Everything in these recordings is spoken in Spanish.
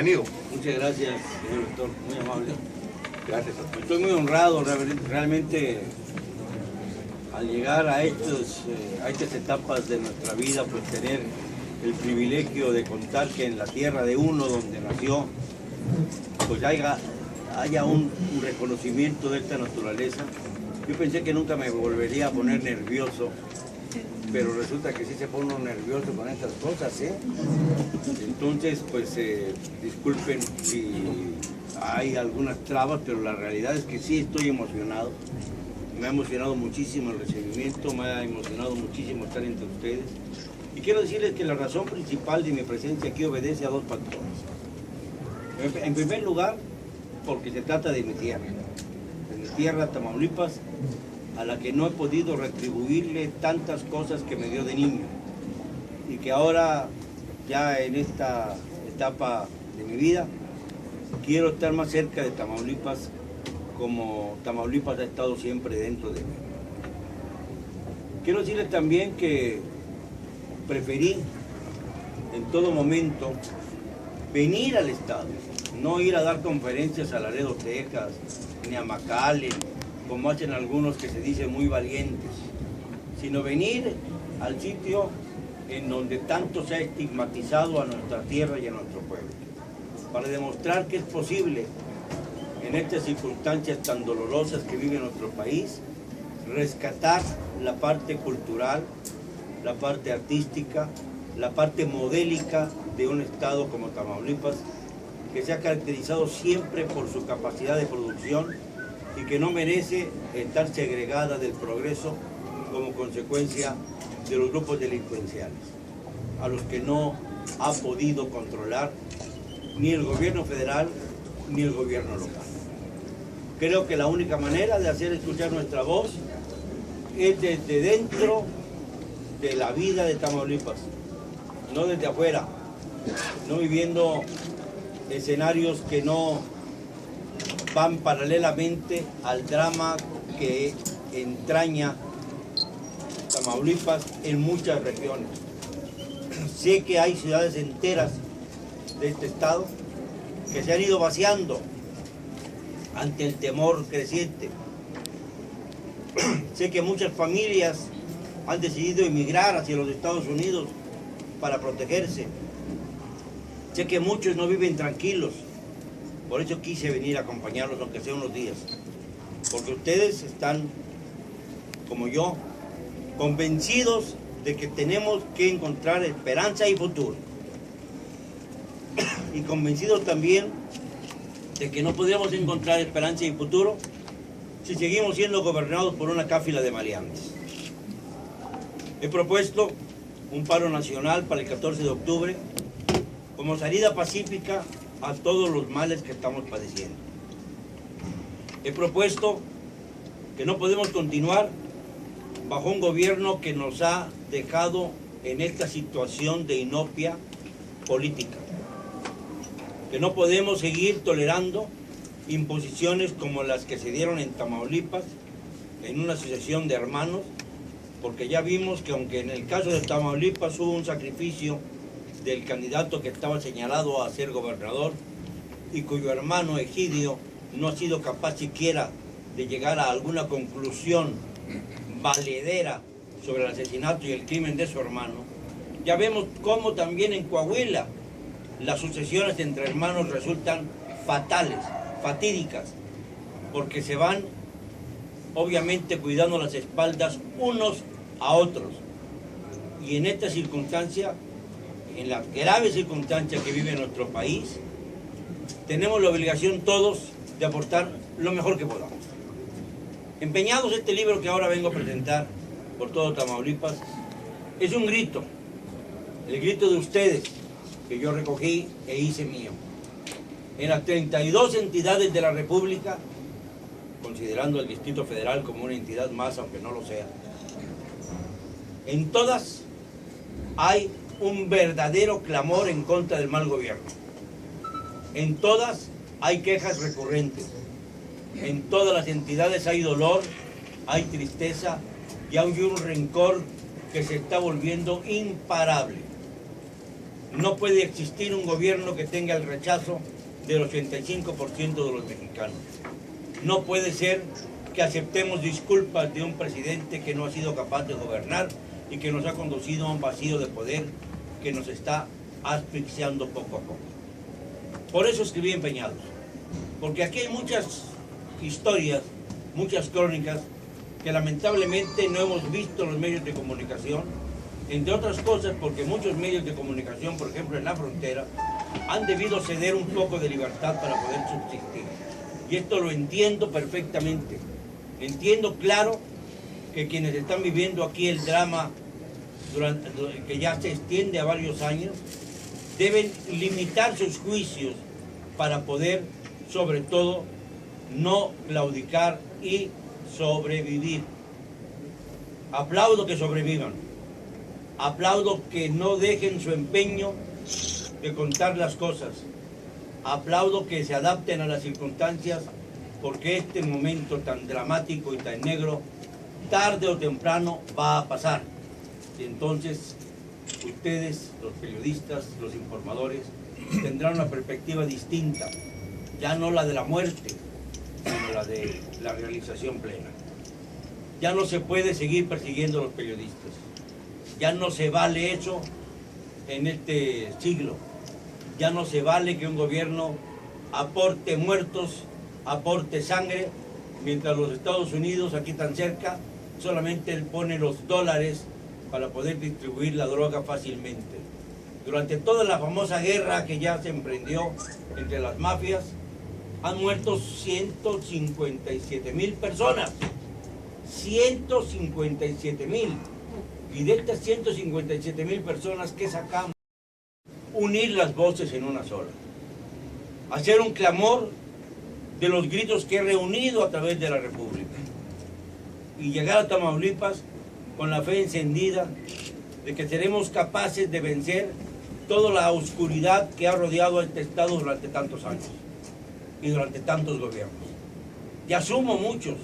Bienvenido. Muchas gracias, señor doctor, muy amable. Gracias. Estoy muy honrado realmente al llegar a estas etapas de nuestra vida, pues tener el privilegio de contar que en la tierra de uno donde nació, pues haya un reconocimiento de esta naturaleza. Yo pensé que nunca me volvería a poner nervioso, pero resulta que sí se pone uno nervioso con estas cosas, ¿eh? Entonces, pues disculpen si hay algunas trabas, pero la realidad es que sí estoy emocionado. Me ha emocionado muchísimo el recibimiento, me ha emocionado muchísimo estar entre ustedes. Y quiero decirles que la razón principal de mi presencia aquí obedece a dos factores. En primer lugar, porque se trata de mi tierra, Tamaulipas, a la que no he podido retribuirle tantas cosas que me dio de niño y que ahora, ya en esta etapa de mi vida, quiero estar más cerca de Tamaulipas, como Tamaulipas ha estado siempre dentro de mí. Quiero decirles también que preferí en todo momento venir al estado, no ir a dar conferencias a Laredo, Texas, ni a McAllen, como hacen algunos que se dicen muy valientes, sino venir al sitio en donde tanto se ha estigmatizado a nuestra tierra y a nuestro pueblo, para demostrar que es posible, en estas circunstancias tan dolorosas que vive nuestro país, rescatar la parte cultural, la parte artística, la parte modélica de un estado como Tamaulipas, que se ha caracterizado siempre por su capacidad de producción y que no merece estar segregada del progreso como consecuencia de los grupos delincuenciales, a los que no ha podido controlar ni el gobierno federal ni el gobierno local. Creo que la única manera de hacer escuchar nuestra voz es desde dentro de la vida de Tamaulipas, no desde afuera, no viviendo escenarios que no van paralelamente al drama que entraña Tamaulipas en muchas regiones. Sé que hay ciudades enteras de este estado que se han ido vaciando ante el temor creciente. Sé que muchas familias han decidido emigrar hacia los Estados Unidos para protegerse. Sé que muchos no viven tranquilos. Por eso quise venir a acompañarlos, aunque sea unos días. Porque ustedes están, como yo, convencidos de que tenemos que encontrar esperanza y futuro. Y convencidos también de que no podríamos encontrar esperanza y futuro si seguimos siendo gobernados por una cáfila de maleantes. He propuesto un paro nacional para el 14 de octubre como salida pacífica a todos los males que estamos padeciendo. He propuesto que no podemos continuar bajo un gobierno que nos ha dejado en esta situación de inopia política, que no podemos seguir tolerando imposiciones como las que se dieron en Tamaulipas, en una asociación de hermanos, porque ya vimos que aunque en el caso de Tamaulipas hubo un sacrificio del candidato que estaba señalado a ser gobernador y cuyo hermano Egidio no ha sido capaz siquiera de llegar a alguna conclusión valedera sobre el asesinato y el crimen de su hermano, ya vemos cómo también en Coahuila las sucesiones entre hermanos resultan fatales, fatídicas, porque se van obviamente cuidando las espaldas unos a otros. Y en esta circunstancia, en la grave circunstancia que vive nuestro país, tenemos la obligación todos de aportar lo mejor que podamos. Empeñados, este libro que ahora vengo a presentar por todo Tamaulipas es un grito, el grito de ustedes que yo recogí e hice mío. En las 32 entidades de la República, considerando el Distrito Federal como una entidad más, aunque no lo sea, en todas hay un verdadero clamor en contra del mal gobierno. En todas hay quejas recurrentes. En todas las entidades hay dolor, hay tristeza y hay un rencor que se está volviendo imparable. No puede existir un gobierno que tenga el rechazo del 85% de los mexicanos. No puede ser que aceptemos disculpas de un presidente que no ha sido capaz de gobernar y que nos ha conducido a un vacío de poder que nos está asfixiando poco a poco. Por eso escribí Empeñados, porque aquí hay muchas historias, muchas crónicas que lamentablemente no hemos visto en los medios de comunicación, entre otras cosas porque muchos medios de comunicación, por ejemplo en la frontera, han debido ceder un poco de libertad para poder subsistir. Y esto lo entiendo perfectamente. Entiendo claro que quienes están viviendo aquí el drama que ya se extiende a varios años, deben limitar sus juicios para poder, sobre todo, no claudicar y sobrevivir. Aplaudo que sobrevivan. Aplaudo que no dejen su empeño de contar las cosas. Aplaudo que se adapten a las circunstancias, porque este momento tan dramático y tan negro, tarde o temprano va a pasar. Y entonces ustedes, los periodistas, los informadores, tendrán una perspectiva distinta, ya no la de la muerte, sino la de la realización plena. Ya no se puede seguir persiguiendo a los periodistas. Ya no se vale eso en este siglo. Ya no se vale que un gobierno aporte muertos, aporte sangre, mientras los Estados Unidos, aquí tan cerca, solamente pone los dólares para poder distribuir la droga fácilmente. Durante toda la famosa guerra que ya se emprendió entre las mafias, han muerto 157,000 personas. 157,000. Y de estas 157,000 personas, ¿qué sacamos? Unir las voces en una sola. Hacer un clamor de los gritos que he reunido a través de la República. Y llegar a Tamaulipas con la fe encendida de que seremos capaces de vencer toda la oscuridad que ha rodeado a este Estado durante tantos años y durante tantos gobiernos. Y asumo muchos: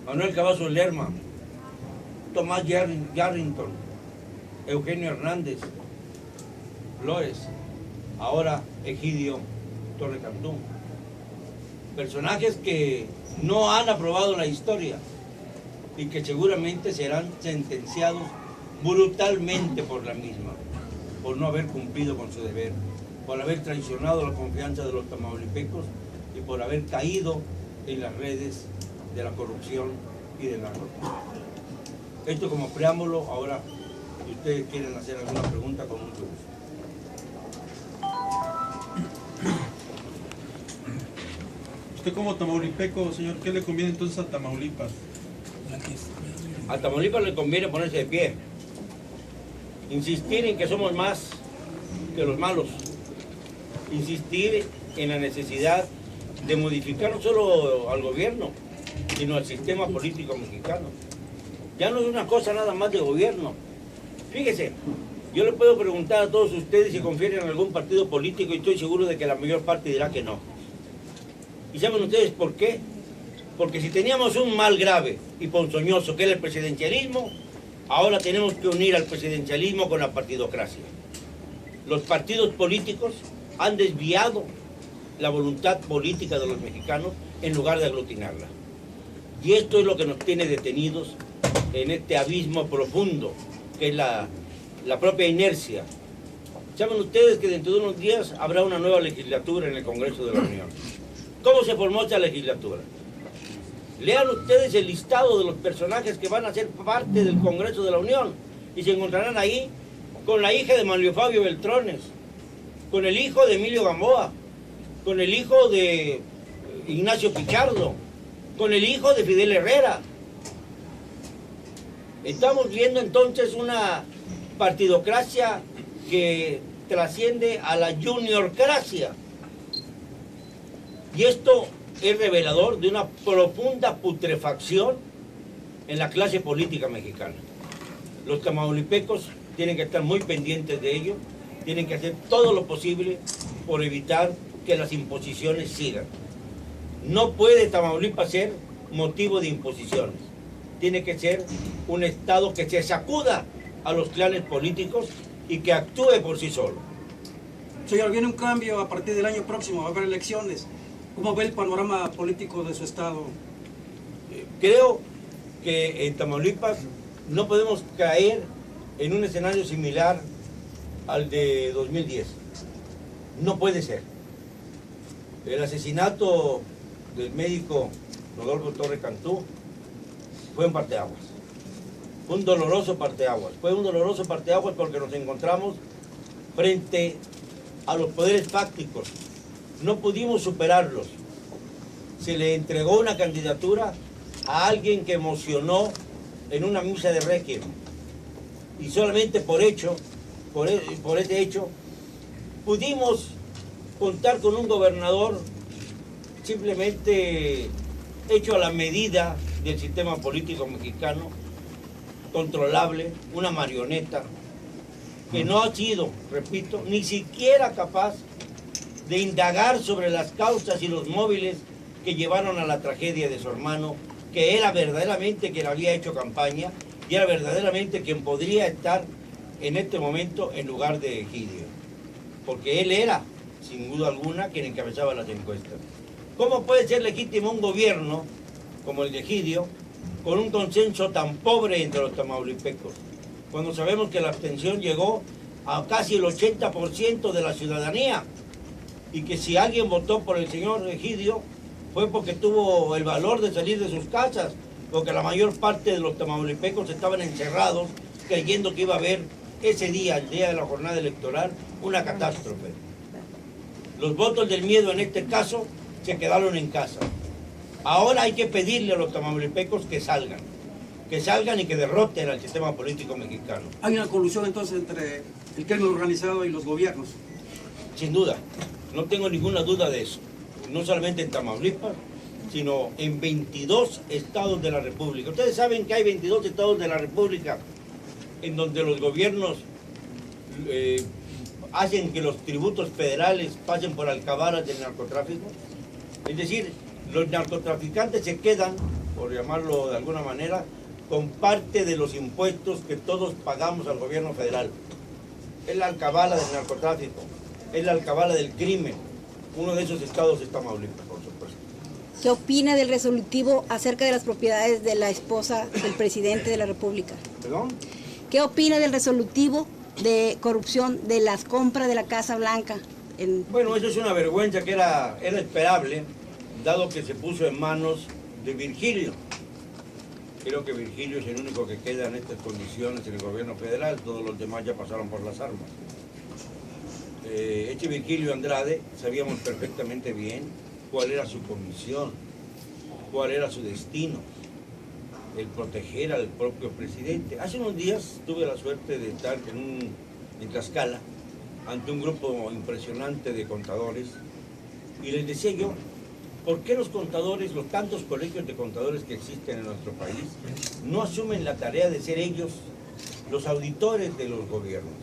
Manuel Cavazos Lerma, Tomás Yarrington, Eugenio Hernández Flores, ahora Egidio Torre Cantú. Personajes que no han aprobado la historia y que seguramente serán sentenciados brutalmente por la misma, por no haber cumplido con su deber, por haber traicionado la confianza de los tamaulipecos y por haber caído en las redes de la corrupción y del narcotráfico. Esto como preámbulo. Ahora, si ustedes quieren hacer alguna pregunta, con mucho gusto. Usted como tamaulipeco, señor, ¿qué le conviene entonces a Tamaulipas? A Tamaulipas le conviene ponerse de pie, insistir en que somos más que los malos, insistir en la necesidad de modificar no solo al gobierno, sino al sistema político mexicano. Ya no es una cosa nada más de gobierno. Fíjese, yo le puedo preguntar a todos ustedes si confieren en algún partido político y estoy seguro de que la mayor parte dirá que no. ¿Y saben ustedes por qué? Porque si teníamos un mal grave y ponzoñoso que era el presidencialismo, ahora tenemos que unir al presidencialismo con la partidocracia. Los partidos políticos han desviado la voluntad política de los mexicanos en lugar de aglutinarla. Y esto es lo que nos tiene detenidos en este abismo profundo, que es la propia inercia. Saben ustedes que dentro de unos días habrá una nueva legislatura en el Congreso de la Unión. ¿Cómo se formó esta legislatura? Lean ustedes el listado de los personajes que van a ser parte del Congreso de la Unión y se encontrarán ahí con la hija de Manlio Fabio Beltrones, con el hijo de Emilio Gamboa, con el hijo de Ignacio Pichardo, con el hijo de Fidel Herrera. Estamos viendo entonces una partidocracia que trasciende a la juniorcracia. Y esto es revelador de una profunda putrefacción en la clase política mexicana. Los tamaulipecos tienen que estar muy pendientes de ello, tienen que hacer todo lo posible por evitar que las imposiciones sigan. No puede Tamaulipas ser motivo de imposiciones. Tiene que ser un Estado que se sacuda a los clanes políticos y que actúe por sí solo. Señor, viene un cambio a partir del año próximo, va a haber elecciones. ¿Cómo ve el panorama político de su estado? Creo que en Tamaulipas no podemos caer en un escenario similar al de 2010. No puede ser. El asesinato del médico Rodolfo Torre Cantú fue un parteaguas. Fue un doloroso parteaguas. Fue un doloroso parteaguas porque nos encontramos frente a los poderes fácticos. No pudimos superarlos. Se le entregó una candidatura a alguien que emocionó en una misa de requiem. Y solamente por ese hecho, pudimos contar con un gobernador simplemente hecho a la medida del sistema político mexicano, controlable, una marioneta, que no ha sido, repito, ni siquiera capaz de indagar sobre las causas y los móviles que llevaron a la tragedia de su hermano, que era verdaderamente quien había hecho campaña y era verdaderamente quien podría estar en este momento en lugar de Egidio. Porque él era, sin duda alguna, quien encabezaba las encuestas. ¿Cómo puede ser legítimo un gobierno como el de Egidio con un consenso tan pobre entre los tamaulipecos? Cuando sabemos que la abstención llegó a casi el 80% de la ciudadanía y que si alguien votó por el señor Egidio fue porque tuvo el valor de salir de sus casas, porque la mayor parte de los tamaulipecos estaban encerrados creyendo que iba a haber ese día, el día de la jornada electoral, una catástrofe. Los votos del miedo en este caso se quedaron en casa. Ahora hay que pedirle a los tamaulipecos que salgan y que derroten al sistema político mexicano. ¿Hay una colusión entonces entre el crimen organizado y los gobiernos? Sin duda, no tengo ninguna duda de eso. No solamente en Tamaulipas, sino en 22 estados de la República. Ustedes saben que hay 22 estados de la República en donde los gobiernos hacen que los tributos federales pasen por alcabalas del narcotráfico. Es decir, los narcotraficantes se quedan, por llamarlo de alguna manera, con parte de los impuestos que todos pagamos al gobierno federal. Es la alcabala del narcotráfico, es la alcabala del crimen. Uno de esos estados es Tamaulipas, por supuesto. ¿Qué opina del resolutivo acerca de las propiedades de la esposa del presidente de la República? ¿Perdón? ¿Qué opina del resolutivo de corrupción de las compras de la Casa Blanca? Bueno, eso es una vergüenza que era esperable, dado que se puso en manos de Virgilio. Creo que Virgilio es el único que queda en estas condiciones en el gobierno federal, todos los demás ya pasaron por las armas. Este Virgilio Andrade, sabíamos perfectamente bien cuál era su comisión, cuál era su destino, el proteger al propio presidente. Hace unos días tuve la suerte de estar en Tlaxcala, ante un grupo impresionante de contadores, y les decía yo, ¿por qué los contadores, los tantos colegios de contadores que existen en nuestro país, no asumen la tarea de ser ellos los auditores de los gobiernos?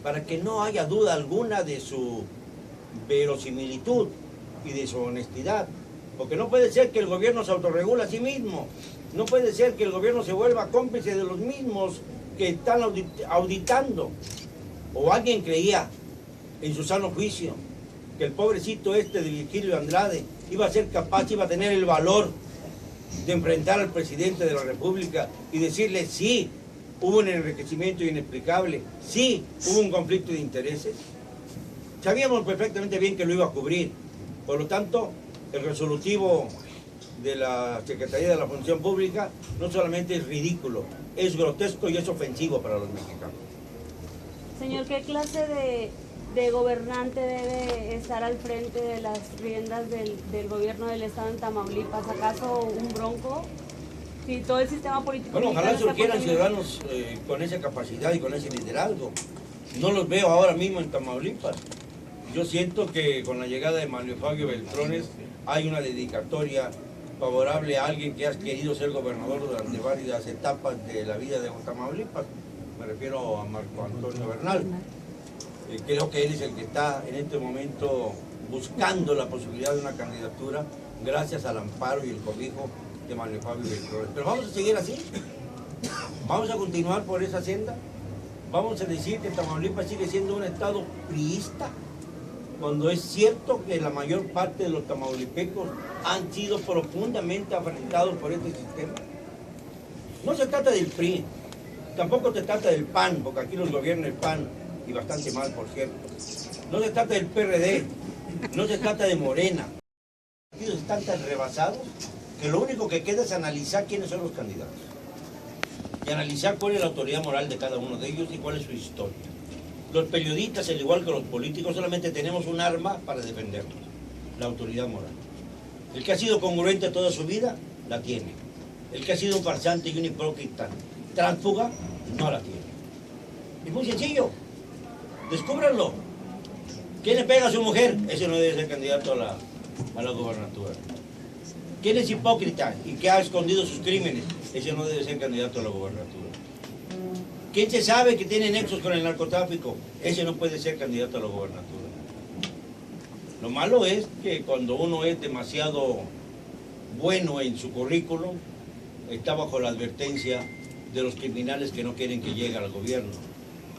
Para que no haya duda alguna de su verosimilitud y de su honestidad. Porque no puede ser que el gobierno se autorregule a sí mismo. No puede ser que el gobierno se vuelva cómplice de los mismos que están auditando. O alguien creía en su sano juicio que el pobrecito de Virgilio Andrade iba a ser capaz, iba a tener el valor de enfrentar al presidente de la República y decirle sí, hubo un enriquecimiento inexplicable, sí, hubo un conflicto de intereses. Sabíamos perfectamente bien que lo iba a cubrir. Por lo tanto, el resolutivo de la Secretaría de la Función Pública no solamente es ridículo, es grotesco y es ofensivo para los mexicanos. Señor, ¿qué clase de gobernante debe estar al frente de las riendas del gobierno del estado en Tamaulipas? ¿Acaso un Bronco? Si todo el sistema político... Bueno, ojalá surgieran ciudadanos con esa capacidad y con ese liderazgo. No los veo ahora mismo en Tamaulipas. Yo siento que con la llegada de Manuel Fabio Beltrones hay una dedicatoria favorable a alguien que ha querido ser gobernador durante varias etapas de la vida de Tamaulipas. Me refiero a Marco Antonio Bernal. Creo que él es el que está en este momento buscando la posibilidad de una candidatura gracias al amparo y el cobijo de Manuel Fabio Beltrones. Pero vamos a seguir así, vamos a continuar por esa senda. vamos a decir que Tamaulipas sigue siendo un estado priista, cuando es cierto que la mayor parte de los tamaulipecos han sido profundamente afectados por este sistema. No se trata del PRI, tampoco se trata del PAN, porque aquí los gobierna el PAN, y bastante mal, por cierto. No se trata del PRD, no se trata de Morena. Los partidos están tan rebasados que lo único que queda es analizar quiénes son los candidatos. Y analizar cuál es la autoridad moral de cada uno de ellos y cuál es su historia. Los periodistas, al igual que los políticos, solamente tenemos un arma para defendernos, la autoridad moral. El que ha sido congruente toda su vida, la tiene. El que ha sido un farsante y un hipócrita tránsfuga, no la tiene. Es muy sencillo. Descúbranlo. ¿Quién le pega a su mujer? Ese no debe ser candidato a la gobernatura. ¿Quién es hipócrita y que ha escondido sus crímenes? Ese no debe ser candidato a la gobernatura. ¿Quién se sabe que tiene nexos con el narcotráfico? Ese no puede ser candidato a la gobernatura. Lo malo es que cuando uno es demasiado bueno en su currículum, está bajo la advertencia de los criminales que no quieren que llegue al gobierno.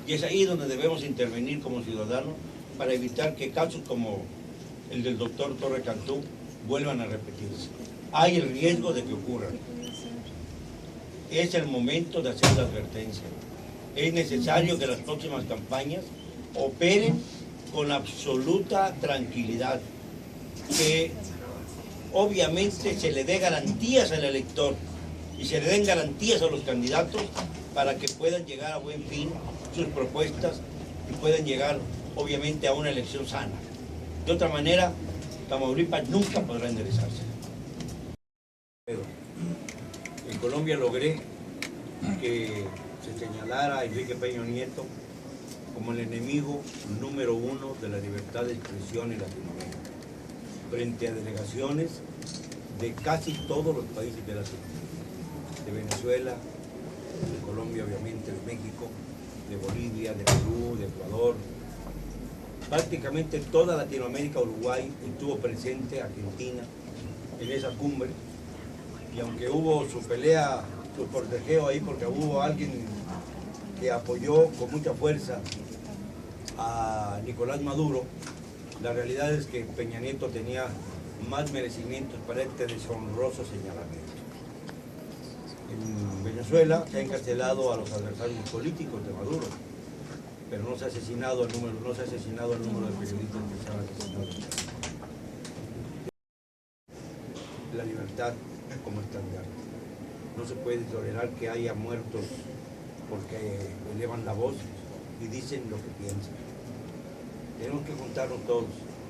Y es ahí donde debemos intervenir como ciudadanos para evitar que casos como el del doctor Torre Cantú vuelvan a repetirse. Hay el riesgo de que ocurran. Es el momento de hacer la advertencia. Es necesario que las próximas campañas operen con absoluta tranquilidad, que obviamente se le dé garantías al elector y se le den garantías a los candidatos para que puedan llegar a buen fin sus propuestas y puedan llegar obviamente a una elección sana. De otra manera, Tamaulipas nunca podrá enderezarse. En Colombia logré que se señalara a Enrique Peña Nieto como el enemigo número 1 de la libertad de expresión en Latinoamérica, frente a delegaciones de casi todos los países de Latinoamérica, de Venezuela, de Colombia obviamente, de México, de Bolivia, de Perú, de Ecuador. Prácticamente toda Latinoamérica, Uruguay, estuvo presente, Argentina, en esa cumbre, y aunque hubo su pelea, su forcejeo ahí, porque hubo alguien que apoyó con mucha fuerza a Nicolás Maduro, la realidad es que Peña Nieto tenía más merecimientos para este deshonroso señalamiento. En Venezuela se ha encarcelado a los adversarios políticos de Maduro, pero no se ha asesinado el número de periodistas que se han asesinado. La libertad como estandarte. No se puede tolerar que haya muertos porque elevan la voz y dicen lo que piensan. Tenemos que juntarnos todos,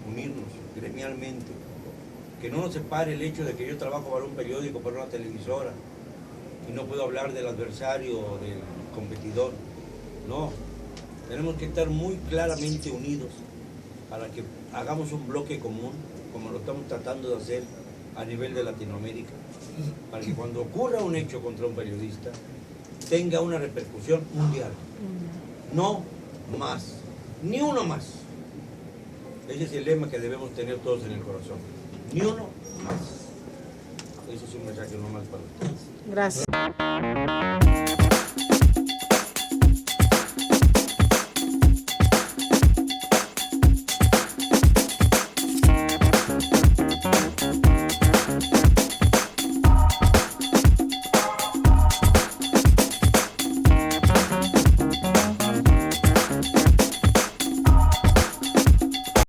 unirnos gremialmente, que no nos separe el hecho de que yo trabajo para un periódico, para una televisora, y no puedo hablar del adversario o del competidor. No, tenemos que estar muy claramente unidos para que hagamos un bloque común, como lo estamos tratando de hacer a nivel de Latinoamérica, para que cuando ocurra un hecho contra un periodista, tenga una repercusión mundial. No más, ni uno más. Ese es el lema que debemos tener todos en el corazón. Ni uno más. Eso es un mensaje no más para ustedes. Gracias.